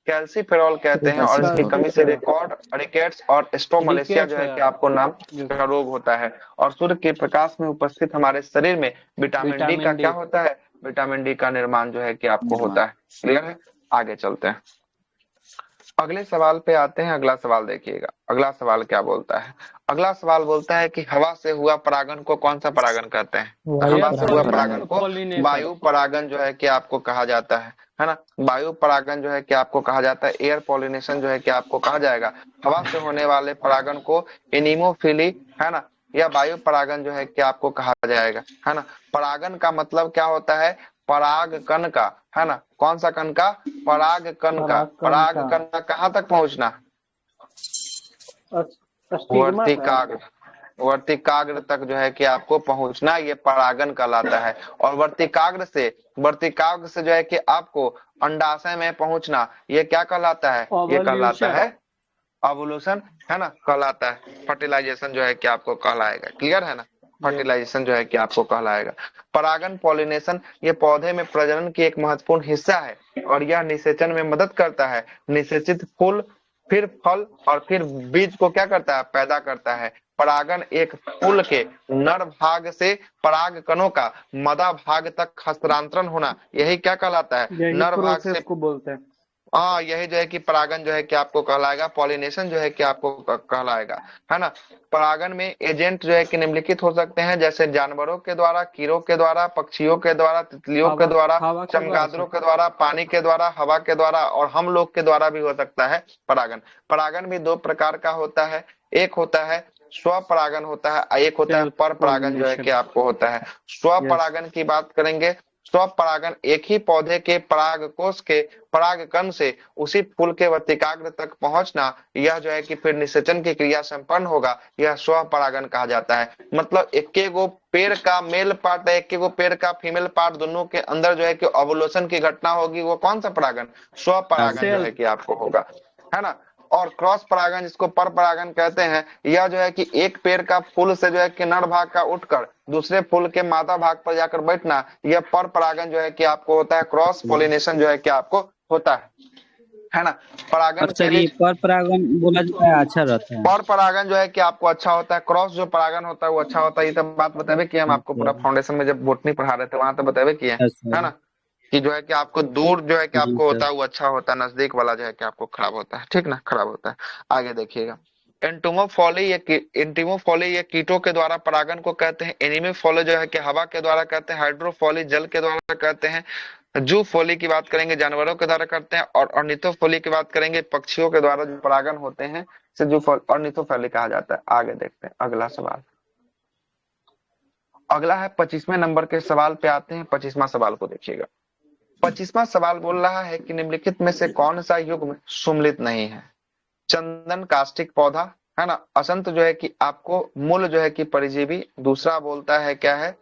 कैल्सीफेरॉल कहते हैं और इसकी कमी से रिकेट्स और स्ट्रोमलेशिया जो है कि आपको नाम का रोग होता है। और सूर्य के प्रकाश में उपस्थित हमारे शरीर में विटामिन डी का क्या होता है, विटामिन डी का निर्माण जो है कि आपको होता है। क्लियर है। आगे चलते हैं, अगले सवाल पे आते हैं। अगला सवाल देखिएगा, अगला सवाल क्या बोलता है। अगला सवाल बोलता है कि हवा से हुआ परागन को कौन सा परागन कहते हैं। हवा से हुआ परागन को वायु परागन जो है कि आपको कहा जाता है ना। वायु परागन जो है कि आपको कहा जाता है, एयर पॉलिनेशन जो है कि आपको कहा जाएगा। हवा से होने वाले परागन को एनीमोफिली, है ना, या वायु परागन जो है कि आपको कहा जाएगा, है ना। परागन का मतलब क्या होता है, पराग कण का, है ना, कौन सा कण का, पराग कण का। पराग कण का कहाँ तक पहुंचना, वर्तिकाग्र तक जो है कि आपको पहुंचना, ये परागन कहलाता है। और वर्तिकाग्र से जो है कि आपको अंडाशय में पहुंचना, ये क्या कहलाता है, ये कहलाता है ओवुलेशन, है ना, कहलाता है। फर्टिलाइजेशन जो है कि आपको कहलाएगा। क्लियर है ना। फर्टिलाइजेशन जो है कि आपको कहलाएगा। परागन पॉलिनेशन ये पौधे में प्रजनन की एक महत्वपूर्ण हिस्सा है और यह निषेचन में मदद करता है। निषेचित फूल फिर फल और फिर बीज को क्या करता है, पैदा करता है। परागन एक फूल के नर भाग से पराग कणों का मदा भाग तक हस्तांतरण होना, यही क्या कहलाता है, यही नर भाग से। प्रोसेस को बोलते हैं। हाँ, यही जो है कि परागन जो है कि आपको कहलाएगा, पॉलिनेशन जो है कि आपको कहलाएगा, है ना। परागन में एजेंट जो है कि निम्नलिखित हो सकते हैं, जैसे जानवरों के द्वारा, कीड़ों के द्वारा, पक्षियों के द्वारा, तितलियों के द्वारा, हवा के द्वारा चमगादड़ों के द्वारा, पानी के द्वारा, हवा के द्वारा और हम लोग के द्वारा भी हो सकता है परागन। परागन भी दो प्रकार का होता है, एक होता है स्वपरागन होता है, एक होता है पर परागन जो है कि आपको होता है। स्वपरागन की बात करेंगे, स्वपरागन एक ही पौधे के परागकोश के परागकण से उसी फूल के वर्तिकाग्र तक पहुंचना, यह जो है कि फिर निषेचन की क्रिया संपन्न होगा, यह स्वपरागन कहा जाता है। मतलब एक गो पेड़ का मेल पार्ट है, एक गो पेड़ का फीमेल पार्ट, दोनों के अंदर जो है कि ओवुलेशन की घटना होगी, वो कौन सा परागन, स्वपरागन जो है कि आपको होगा, है ना। और क्रॉस परागन जिसको पर परागन कहते हैं, यह जो है कि एक पेड़ का फूल से जो है कि नर भाग का उठकर दूसरे फूल के मादा भाग पर जाकर बैठना, यह पर परागन जो है कि आपको होता है। क्रॉस पोलिनेशन जो है कि आपको होता है ना। परागन और सर ये पर परागन बोला जाता है अच्छा रहता है। पर परागन जो है कि आपको अच्छा होता है, क्रॉस जो परागन होता है वो अच्छा होता है। ये तो बात बतावे कि हम आपको पूरा फाउंडेशन में जब बोटनी पढ़ा रहे थे वहां तो बतावे किए, है ना, कि जो है कि आपको दूर जो है कि आपको होता है वो अच्छा होता है, नजदीक वाला जो है कि आपको खराब होता है, ठीक ना, खराब होता है। आगे देखिएगा, एंटिमोफोली ये कीटों के द्वारा परागन को कहते हैं। एनिमोफोली जो है कि हवा के द्वारा कहते हैं। हाइड्रोफोली जल के द्वारा कहते हैं। जूफोली की बात करेंगे जानवरों के द्वारा करते हैं। और ऑर्निथोफोली की बात करेंगे पक्षियों के द्वारा जो परागन होते हैं से ऑर्निथोफोली कहा जाता है। आगे देखते हैं अगला सवाल। अगला है 25वें नंबर के सवाल पे आते हैं। 25वां सवाल को देखिएगा। 25वां सवाल बोल रहा है कि निम्नलिखित में से कौन सा युग्म सुम्मिलित नहीं है। चंदन कास्टिक पौधा, है ना। असंत जो है कि आपको मूल जो है कि परिजीवी। दूसरा बोलता है क्या है,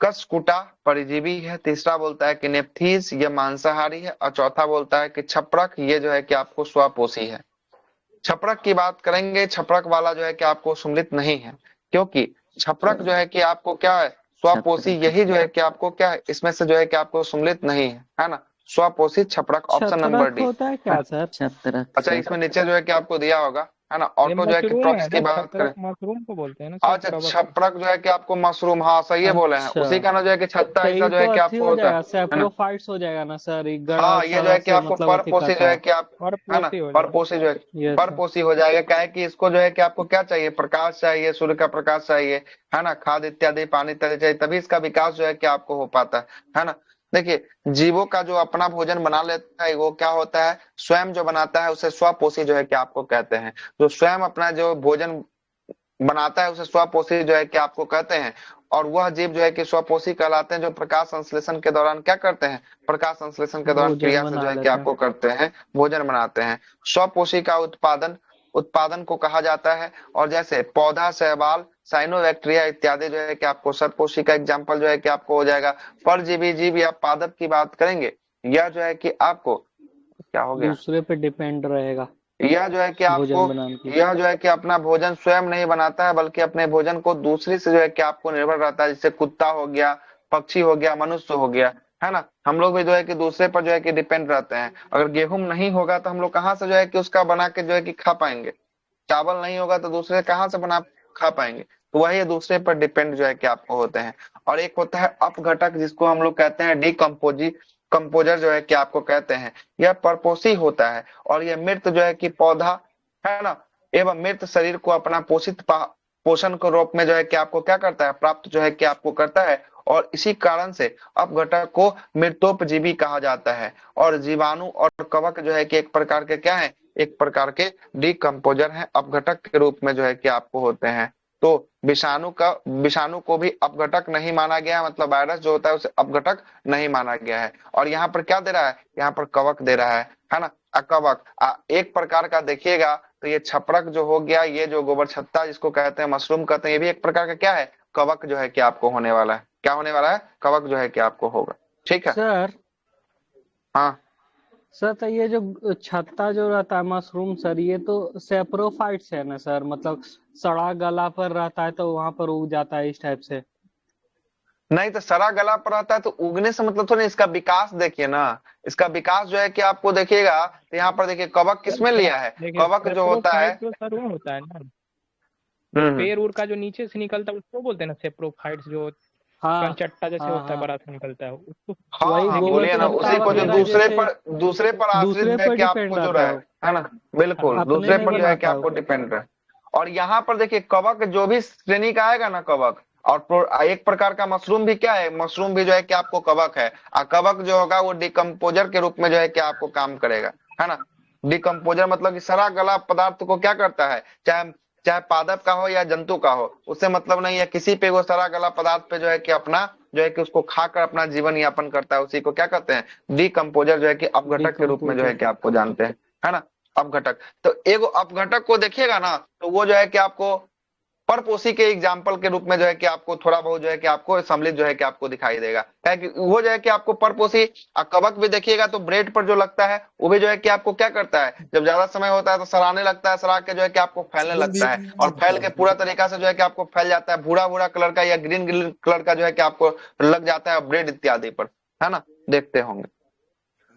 कसकुटा परिजीवी है। तीसरा बोलता है कि नेप्थीज ये मांसाहारी है। और चौथा बोलता है कि छपरक ये जो है कि आपको स्वपोषी है। छपरक की बात करेंगे, छपरक वाला जो है कि आपको सुम्मिलित नहीं है, क्योंकि छपरक जो है कि आपको क्या है, स्वपोषी, यही जो है कि आपको क्या है, इसमें से जो है कि आपको सुम्मिलित नहीं है ना। स्वपोषी छपरक, ऑप्शन नंबर डी। होता है क्या सर? अच्छा, इसमें नीचे जो है कि आपको दिया होगा, है ना। ऑटो जो है कि ट्रॉप्स की बात करें, मशरूम को बोलते हैं ना। अच्छा छपरक जो है कि आपको मशरूम, हाँ सही है बोले हैं, उसी का ना जो है कि छत्ता ऐसा जो है कि आपको होता है, सैप्रोफाइट्स हो जाएगा ना सर। हाँ ये जो है कि आपको परपोषी जो है कि आप, है ना, परपोषी जो है परपोषी हो जाएगा। क्या है कि इसको जो है कि आपको क्या चाहिए, प्रकाश चाहिए, सूर्य का प्रकाश चाहिए, है ना, खाद इत्यादि पानी इत्यादि चाहिए, तभी इसका विकास जो है कि आपको हो पाता है ना। देखिए, जीवों का जो अपना भोजन बना लेता है वो क्या होता है, स्वयं जो बनाता है उसे स्वपोषी जो है कि आपको कहते हैं। जो स्वयं अपना जो भोजन बनाता है उसे स्वपोषी जो है कि आपको कहते हैं। और वह जीव जो है कि स्वपोषी कहलाते हैं जो प्रकाश संश्लेषण के दौरान क्या करते हैं, प्रकाश संश्लेषण के दौरान क्रिया से जो है कि आपको करते हैं, भोजन बनाते हैं। स्वपोषी का उत्पादन को कहा जाता है। और जैसे पौधा, शैवाल, साइनोबैक्टीरिया इत्यादि जो है कि आपको सतपोषी का एग्जाम्पल जो है कि आपको हो जाएगा। परजीवी जीव या पादप की बात करेंगे, यह जो है कि आपको क्या हो गया, दूसरे पे डिपेंड रहेगा। यह जो है कि आपको, यह जो है कि अपना भोजन स्वयं नहीं बनाता है, बल्कि अपने भोजन को दूसरी से जो है कि आपको निर्भर रहता है। जैसे कुत्ता हो गया, पक्षी हो गया, मनुष्य हो गया, है ना। हम लोग भी जो है कि दूसरे पर जो है कि डिपेंड रहते हैं। अगर गेहूं नहीं होगा तो हम लोग कहाँ से जो है कि उसका बना के जो है कि खा पाएंगे। चावल नहीं होगा तो दूसरे कहाँ से बना खा पाएंगे। तो वही दूसरे पर डिपेंड जो है कि आपको होते हैं। और एक होता है अपघटक, जिसको हम लोग कहते हैं कंपोजर जो है कि आपको कहते हैं। यह परपोषी होता है और यह मृत जो है कि पौधा, है ना, एवं मृत शरीर को अपना पोषण के रूप में जो है कि आपको क्या करता है, प्राप्त जो है कि आपको करता है। और इसी कारण से अपघटक को मृतोपजीवी कहा जाता है। और जीवाणु और कवक जो है कि एक प्रकार के क्या है, एक प्रकार के डिकम्पोजर हैं, अपघटक के रूप में जो है कि आपको होते हैं। तो विषाणु को भी अपघटक नहीं माना गया, मतलब वायरस जो होता है उसे अपघटक नहीं माना गया है। और यहाँ पर क्या दे रहा है, यहाँ पर कवक दे रहा है ना। कवक एक प्रकार का देखिएगा तो ये छपरक जो हो गया, ये जो गोबर छत्ता जिसको कहते हैं, मशरूम कहते हैं, ये भी एक प्रकार का क्या है, कवक जो है कि आपको होने वाला है। क्या होने वाला है, कवक जो है कि आपको होगा। ठीक है सर। हाँ सर तो ये जो छत्ता जो रहता है मशरूम सर, ये तो सेप्रोफाइट्स है ना सर, मतलब सड़ा गला पर रहता है तो वहां पर उग जाता है इस टाइप से। नहीं तो सरा गला पर रहता है तो उगने से मतलब थोड़ा, इसका विकास देखिए ना। इसका विकास जो है कि आपको देखिएगा तो यहाँ पर देखिए कवक किसमें लिया है, देखिए कवक जो होता है। सेप्रोफाइट जो सर वो होता है ना, जो पेड़ उड़ का जो नीचे से निकलता है उसको बोलते हैं ना सेप्रोफाइट्स, जो हाँ कंचट्टा जैसे हाँ होता है, हाँ, बड़ा सा निकलता है उसको। हाँ वही हाँ गोबर बोलिए ना, पत्ता उसी को जो वगैरह जैसे दूसरे पर आश्रित दूसरे है पर कि डिपेंड आपको जो रहता है है ना, बिल्कुल अपने दूसरे नहीं पर जो है कि बनाता आपको वो। डिपेंड है। और यहाँ पर देखिए कवक जो भी श्रेणी का आएगा ना कवक, और एक प्रकार का मशरूम भी क्या है, मशरूम भी जो है कि आपको कवक है। और कवक जो होगा वो डिकम्पोजर के रूप में जो है कि आपको काम करेगा, है ना। डिकम्पोजर मतलब कि सड़ा गला पदार्थ को क्या करता है, चाहे चाहे पादप का हो या जंतु का हो, उससे मतलब नहीं है, किसी पे वो सड़ा गला पदार्थ पे जो है कि अपना जो है कि उसको खाकर अपना जीवन यापन करता है, उसी को क्या कहते हैं, डिकम्पोजर, जो है कि अपघटक के रूप में जो है कि आपको जानते हैं, है ना। अपघटक, तो एगो अपघटक को देखिएगा ना तो वो जो है कि आपको परपोषी के एग्जाम्पल के रूप में जो है कि आपको थोड़ा बहुत जो है कि आपको सम्मिलित जो है कि आपको दिखाई देगा, है कि वो जो है कि आपको परपोषी। कवक भी देखिएगा तो ब्रेड पर जो लगता है वो भी जो है कि आपको क्या करता है, जब ज्यादा समय होता है तो सराने लगता है, सरा के जो है कि आपको फैलने लगता है, और फैल के पूरा तरीका से जो है कि आपको फैल जाता है, भूरा भूरा कलर का या ग्रीन ग्रीन कलर का जो है कि आपको लग जाता है ब्रेड इत्यादि पर, है ना, देखते होंगे।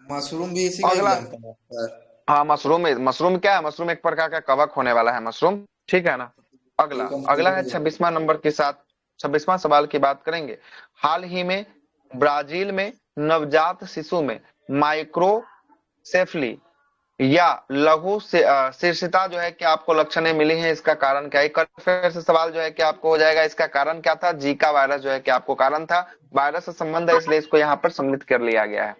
मशरूम भी इसी का अगला, एग्जाम्पल है सर। हाँ मशरूम, मशरूम क्या है, मशरूम एक प्रकार का कवक होने वाला है मशरूम, ठीक है ना। अगला, अगला है 26वां नंबर के साथ, 26वां सवाल की बात करेंगे। हाल ही में ब्राजील में नवजात शिशु में माइक्रोसेफली या लघु शीर्षता जो है कि आपको लक्षणें मिली हैं, इसका कारण क्या है। फिर से सवाल जो है कि आपको हो जाएगा, इसका कारण क्या था, जीका वायरस जो है कि आपको कारण था, वायरस से संबंध है इसलिए इसको यहाँ पर सम्मिलित कर लिया गया है।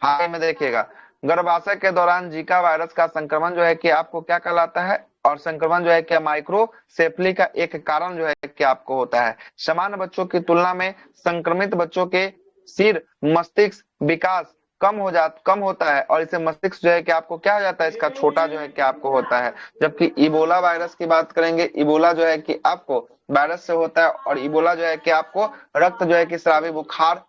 हाल में देखिएगा गर्भाशय के दौरान जीका वायरस का संक्रमण जो है कि आपको क्या कहलाता है, और संक्रमण जो है कि माइक्रोसेफली का एक कारण जो है कि आपको होता है। सामान्य बच्चों की तुलना में संक्रमित बच्चों के सिर मस्तिष्क विकास कम होता है, और इसे मस्तिष्क जो है कि आपको क्या हो जाता है, इसका छोटा जो है कि आपको होता है। जबकि इबोला वायरस की बात करेंगे, इबोला जो है कि आपको वायरस से होता है, और इबोला जो है कि आपको रक्त जो है कि स्रावी बुखार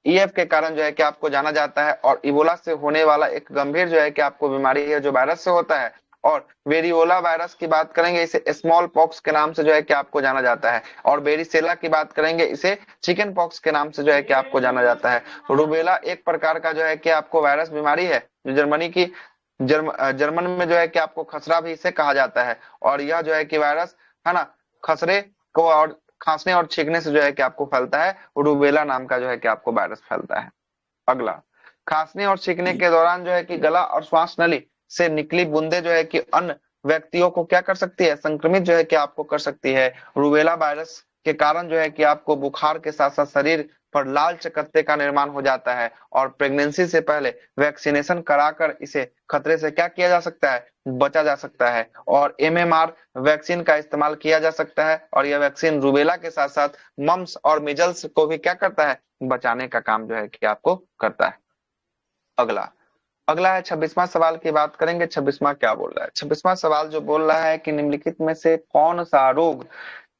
ईएफ के कारण जो है कि आपको जाना जाता है, और इबोला से होने वाला एक गंभीर जो है कि आपको बीमारी है जो वायरस से होता है। और वेरियोला वायरस की बात करेंगे, इसे स्मॉल पॉक्स के नाम से जो है कि आपको जाना जाता है। और बेरिसेला की बात करेंगे, इसे चिकन पॉक्स के नाम से जो है कि आपको जाना जाता है। रूबेला एक प्रकार का जो है कि आपको वायरस बीमारी है, जो जर्मनी की जर्मन में जो है कि आपको खसरा भी इसे कहा जाता है। और यह जो है कि वायरस, है ना, खसरे को और खांसने और छींकने से जो है कि आपको फैलता है, रूबेला नाम का जो है कि आपको वायरस फैलता है। अगला, खांसने और छींकने के दौरान जो है कि गला और श्वास नली से निकली बूंदे जो है कि अन्य व्यक्तियों को क्या कर सकती है, संक्रमित जो है कि आपको कर सकती है। रूबेला वायरस के कारण जो है कि आपको बुखार के साथ साथ शरीर पर लाल चकत्ते का निर्माण हो जाता है, और प्रेगनेंसी से पहले वैक्सीनेशन कराकर इसे खतरे से क्या किया जा सकता है, बचा जा सकता है। और एमएमआर वैक्सीन का इस्तेमाल किया जा सकता है, और यह वैक्सीन रूबेला के साथ साथ मम्स और मिजल्स को भी क्या करता है, बचाने का काम जो है कि आपको करता है। अगला, अगला है 26वां सवाल की बात करेंगे। 26वां क्या बोल रहा है, 26वां सवाल जो बोल रहा है कि निम्नलिखित में से कौन सा रोग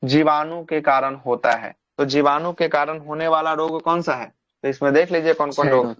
जीवाणु के कारण होता है। तो जीवाणु के कारण होने वाला रोग कौन सा है, तो इसमें देख लीजिए कौन कौन रोग।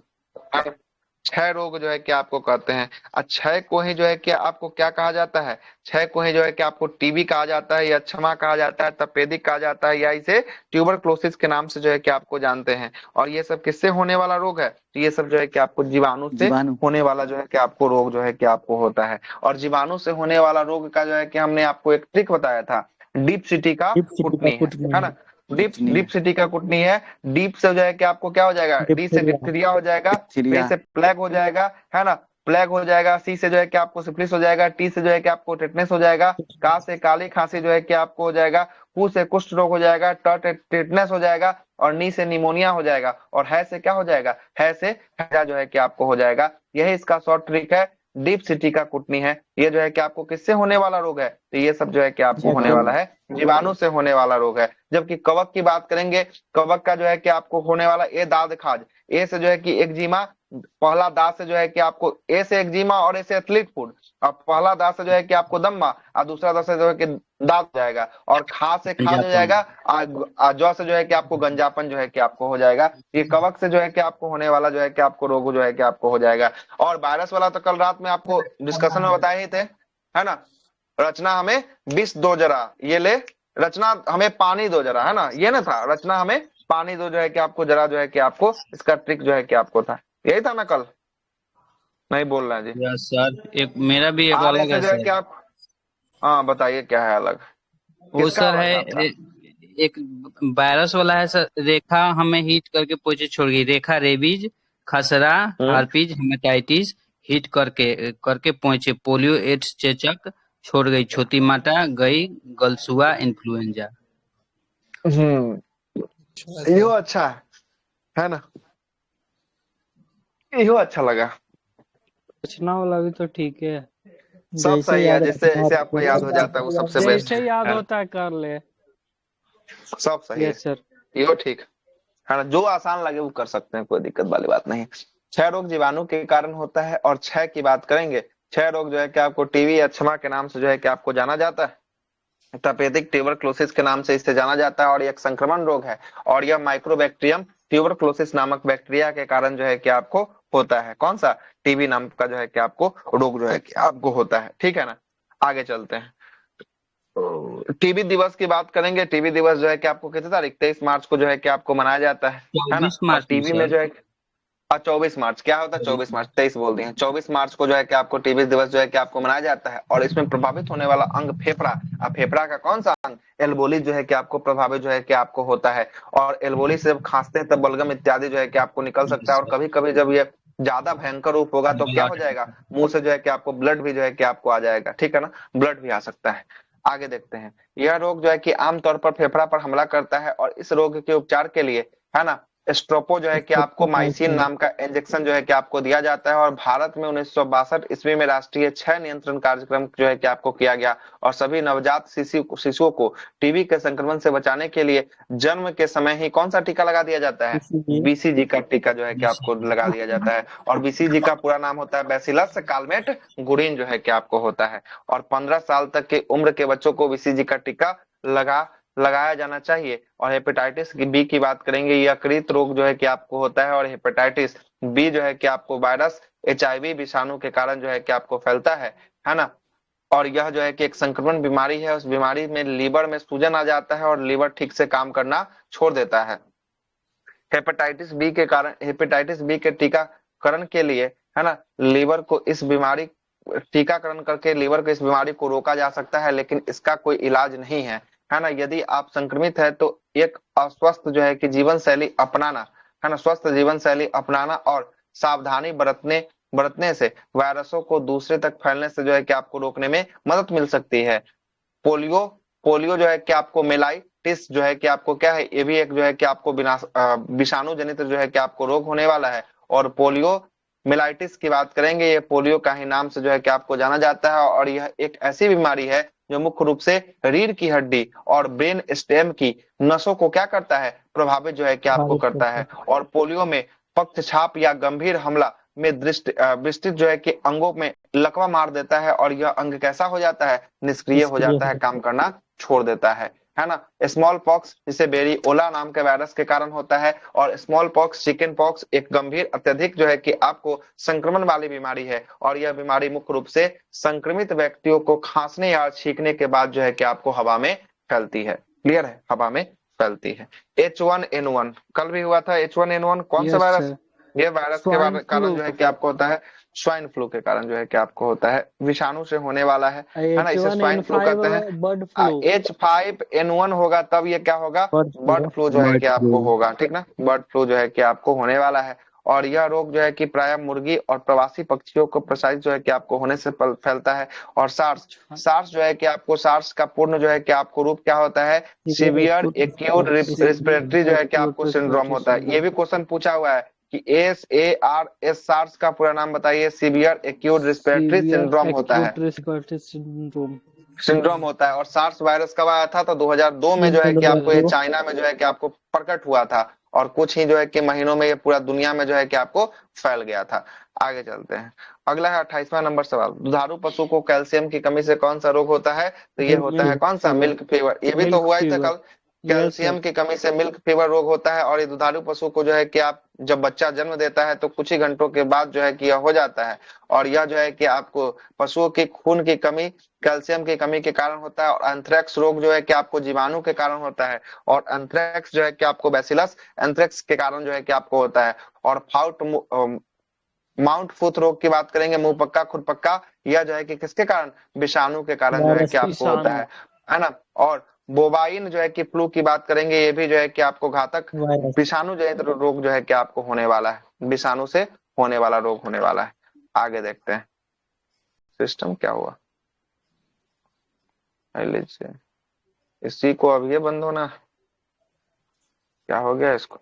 क्षय रोग जो है कि आपको कहते हैं। क्षय को ही जो है कि आपको क्या कहा जाता है, क्षय को ही जो है कि आपको टीबी कहा जाता है, या क्षमा कहा जाता है, तपेदिक कहा जाता है, या इसे ट्यूबरक्लोसिस के नाम से जो है कि आपको जानते हैं। और ये सब किससे होने वाला रोग है, तो ये सब जो है कि आपको जीवाणु से होने वाला जो है कि आपको रोग जो है कि आपको होता है। और जीवाणु से होने वाला रोग का जो है कि हमने आपको एक ट्रिक बताया था, डीप सिटी का कुटनी है ना, डीप सिटी का कुटनी है। डीप से जो है कि आपको क्या हो जाएगा, डी से डिप्थीरिया हो जाएगा, पी से प्लेग हो जाएगा, है ना, प्लेग हो जाएगा, सी से जो है कि आपको सिफिलिस हो जाएगा, टी से जो है कि आपको टेटनस हो जाएगा, का से काली खांसी जो है कि आपको हो जाएगा, कु से कुष्ठ रोग हो जाएगा, टेटनस हो जाएगा, और नी से निमोनिया हो जाएगा, और है से क्या हो जाएगा, है से हैजा जो है कि आपको हो जाएगा। यही इसका शॉर्ट ट्रिक है, डीप सिटी का कुटनी है। ये जो है कि आपको किससे होने वाला रोग है, तो ये सब जो है कि आपको होने वाला है जीवाणु से होने वाला रोग है। जबकि कवक की बात करेंगे, कवक का जो है कि आपको होने वाला ए दाद खाज, ए से जो है कि एक्जिमा, पहला दा से जो है कि आपको ए से एक्जिमा और ए से एथलीट फूड, और पहला दा से जो है कि आपको दम्मा, और दूसरा दा से जो है कि दांत हो जाएगा, और खा से खाज हो जाएगा, जौ से जो है कि आपको गंजापन जो है कि आपको हो जाएगा। ये कवक से जो है कि आपको होने वाला जो है कि आपको रोग जो है कि आपको हो जाएगा। और वायरस वाला तो कल रात में आपको डिस्कशन में बताए ही थे, है ना। रचना हमें विष दो जरा, ये ले, रचना हमें पानी दो जरा, है ना, ये ना था, रचना हमें पानी दो जो है कि आपको जरा जो है कि आपको इसका ट्रिक जो है कि आपको था, यही था ना कल, नहीं बोल रहे हैं जी। यस सर, एक मेरा भी एक आर अलग से है जो है सर। कि आप, हाँ बताइए क्या है अलग, वो किसका सर अलग है है आपका? एक वायरस वाला है सर, रेखा हमें हीट करके पहुंचे छोड़ गई, रेखा रेबीज, खसरा, हार्पिज, हेपेटाइटिस हिट करके करके पहुंचे, पोलियो, एड्स, चेचक छोड़ गई, छोटी माता गई, गलसुआ, इन्फ्लुएंजा। यो अच्छा है ना, यो अच्छा लगा, रचना वाला भी तो ठीक है, सब जैसे सही है, याद जिससे रखना जिसे आपको याद हो जाता है वो सबसे बेस्ट जैसे याद है, होता है कर ले। सब सही है, यस सर। यो ठीक है ना, जो आसान लगे वो कर सकते हैं, कोई दिक्कत वाली बात नहीं। क्षय रोग जीवाणु के कारण होता है, और क्षय की बात करेंगे, क्षय रोग जो है कि आपको टीबी या क्षमा के नाम से जो है कि आपको जाना जाता है, तपेदिक ट्यूबरक्लोसिस के नाम से इसे जाना जाता है, और यह एक संक्रमण रोग है, और यह माइक्रोबैक्टीरियम ट्यूबरक्लोसिस नामक बैक्टीरिया के कारण जो है कि आपको होता है, कौन सा, टीबी नाम का जो है कि आपको रोग जो है कि आपको होता है, ठीक है ना। आगे चलते हैं, टीबी दिवस की बात करेंगे। टीबी दिवस जो है कि आपको कितनी तारीख, 23 मार्च को जो है कि आपको मनाया जाता है ना। 24 और मार्च में टीबी में सर। जो है 24 मार्च, क्या होता है 24 मार्च, 23 बोल दिए, 24 मार्च को जो है कि आपको टीबी दिवस जो है कि आपको मनाया जाता है, और इसमें प्रभावित होने वाला अंग फेफड़ा, फेफड़ा का कौन सा अंग, एल्बोली जो है कि आपको प्रभावित जो है कि आपको होता है, और एल्बोली से जब खांसते हैं तब बलगम इत्यादि जो है कि आपको निकल सकता है, और कभी कभी जब ये ज्यादा भयंकर रूप होगा तो क्या हो जाएगा, मुंह से जो है कि आपको ब्लड भी जो है कि आपको आ जाएगा, ठीक है ना, ब्लड भी आ सकता है। आगे देखते हैं, यह रोग जो है कि आमतौर पर फेफड़ा पर हमला करता है, और इस रोग के उपचार के लिए, है ना, स्ट्रोपो जो है कि आपको माइसिन नाम का इंजेक्शन जो है कि आपको दिया जाता है, और भारत में 1962 ईस्वी में राष्ट्रीय क्षय नियंत्रण कार्यक्रम जो है कि आपको किया गया, और सभी नवजात शिशुओं को टीबी के संक्रमण से बचाने के लिए जन्म के समय ही कौन सा टीका लगा दिया जाता है, बीसीजी का टीका जो है कि आपको लगा दिया जाता है, और बीसीजी का पूरा नाम होता है बैसिलस कालमेट गुरिन जो है कि आपको होता है, और 15 साल तक के उम्र के बच्चों को बीसीजी का टीका लगाया जाना चाहिए। और हेपेटाइटिस बी की बात करेंगे, यकृत रोग जो है कि आपको होता है, और हेपेटाइटिस बी जो है कि आपको वायरस एचआईवी विषाणु के कारण जो है कि आपको फैलता है ना, और यह जो है कि एक संक्रमण बीमारी है, उस बीमारी में लीवर में सूजन आ जाता है, और लीवर ठीक से काम करना छोड़ देता है। हेपेटाइटिस बी के कारण, हेपेटाइटिस बी के टीकाकरण के लिए, है ना, लीवर को इस बीमारी टीकाकरण करके लीवर को इस बीमारी को रोका जा सकता है, लेकिन इसका कोई इलाज नहीं है ना। यदि आप संक्रमित है तो एक अस्वस्थ जो है कि जीवन शैली अपनाना, है ना, स्वस्थ जीवन शैली अपनाना और सावधानी बरतने से वायरसों को दूसरे तक फैलने से जो है कि आपको रोकने में मदद मिल सकती है। पोलियो पोलियो जो है कि आपको मेलाइटिस जो है कि आपको क्या है, ये भी एक जो है कि आपको विषाणु जनित जो है कि आपको रोग होने वाला है, और पोलियो मेलाइटिस की बात करेंगे, ये पोलियो का ही नाम से जो है कि आपको जाना जाता है, और यह एक ऐसी बीमारी है जो मुख्य रूप से रीढ़ की हड्डी और ब्रेन स्टेम की नसों को क्या करता है, प्रभावित जो है कि आपको करता है। और पोलियो में पक्षछाप या गंभीर हमला में विस्तृत जो है कि अंगों में लकवा मार देता है, और यह अंग कैसा हो जाता है, निष्क्रिय हो जाता है, काम करना छोड़ देता है ना। स्मॉल पॉक्स जिसे बेरियोला नाम के वायरस के कारण होता है, और स्मॉल पॉक्स चिकन पॉक्स एक गंभीर अत्यधिक जो है कि आपको संक्रमण वाली बीमारी है, और यह बीमारी मुख्य रूप से संक्रमित व्यक्तियों को खांसने या छींकने के बाद जो है कि आपको हवा में फैलती है, क्लियर है, हवा में फैलती है। H1N1 कल भी हुआ था, H1N1 कौन सा वायरस, ये वायरस के कारण जो है कि आपको होता है, स्वाइन फ्लू के कारण जो है कि आपको होता है, विषाणु से होने वाला है ना, इसे स्वाइन फ्लू कहते हैं। बर्ड फ्लू H5N1 होगा तब ये क्या होगा, बर्ड फ्लू जो है कि आपको होगा, ठीक ना, बर्ड फ्लू जो है कि आपको होने वाला है। और यह रोग जो है कि प्राय मुर्गी और प्रवासी पक्षियों को प्रसारित जो है कि आपको होने से फैलता है। और सार्स जो है कि आपको, सार्स का पूर्ण जो है कि आपको रूप क्या होता है, सीवियर एक्यूट रेस्पिरेटरी जो है कि आपको सिंड्रोम होता है। ये भी क्वेश्चन पूछा हुआ है कि SARS सार्स का पूरा नाम बताइए, सीवियर एक्यूट रेस्पिरेटरी सिंड्रोम होता है, सिंड्रोम होता है। और सार्स वायरस कब आया था, तो 2002 में जो है कि आपको ये चाइना में जो है कि आपको प्रकट हुआ था, और कुछ ही जो है कि महीनों में ये पूरा दुनिया में जो है कि आपको फैल गया था। आगे चलते हैं, अगला है 28वां नंबर सवाल। दुधारू पशु को कैल्शियम की कमी से कौन सा रोग होता है? तो ये होता है कौन सा? Milk fever. ये भी तो हुआ ही था कल, कैल्शियम की कमी से मिल्क फीवर रोग होता है। और ये दुधारू पशु को जो है कि आप जब बच्चा जन्म देता है तो कुछ ही घंटों के बाद जो है कि यह हो जाता है। और यह जो है कि आपको पशुओं की खून की कमी, कैल्शियम की कमी के कारण होता है। और एंथ्रेक्स रोग जो है कि आपको जीवाणु के कारण होता है। और एंथ्रेक्स जो है कि आपको बैसिलस एंथ्रेक्स के कारण जो है कि आपको होता है। और माउंट फूट रोग की बात करेंगे, मुंह पक्का खुद पक्का, यह जो है कि किसके कारण? विषाणु के कारण जो है कि आपको होता है ना। और बोवाइन जो है कि फ्लू की बात करेंगे, ये भी जो है कि आपको घातक विषाणु जनित रोग जो है कि आपको होने वाला है, विषाणु से होने वाला रोग होने वाला है। आगे देखते हैं, सिस्टम क्या हुआ, लीजिए इसी को अब ये बंद होना, क्या हो गया इसको?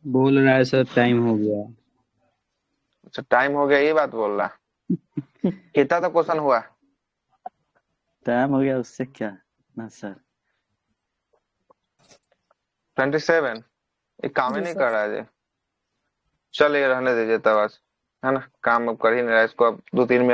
बोल रहा है सर टाइम हो गया। अच्छा टाइम हो गया, ये बात बोल रहा है। कितना तो क्वेश्चन हुआ? टाइम हो गया, उससे क्या ना सर। 27। ये काम ही नहीं कर रहा है जी। चलिए रहने दीजिए तब, है ना, काम अब कर ही नहीं रहा है, इसको अब 2-3 मिनट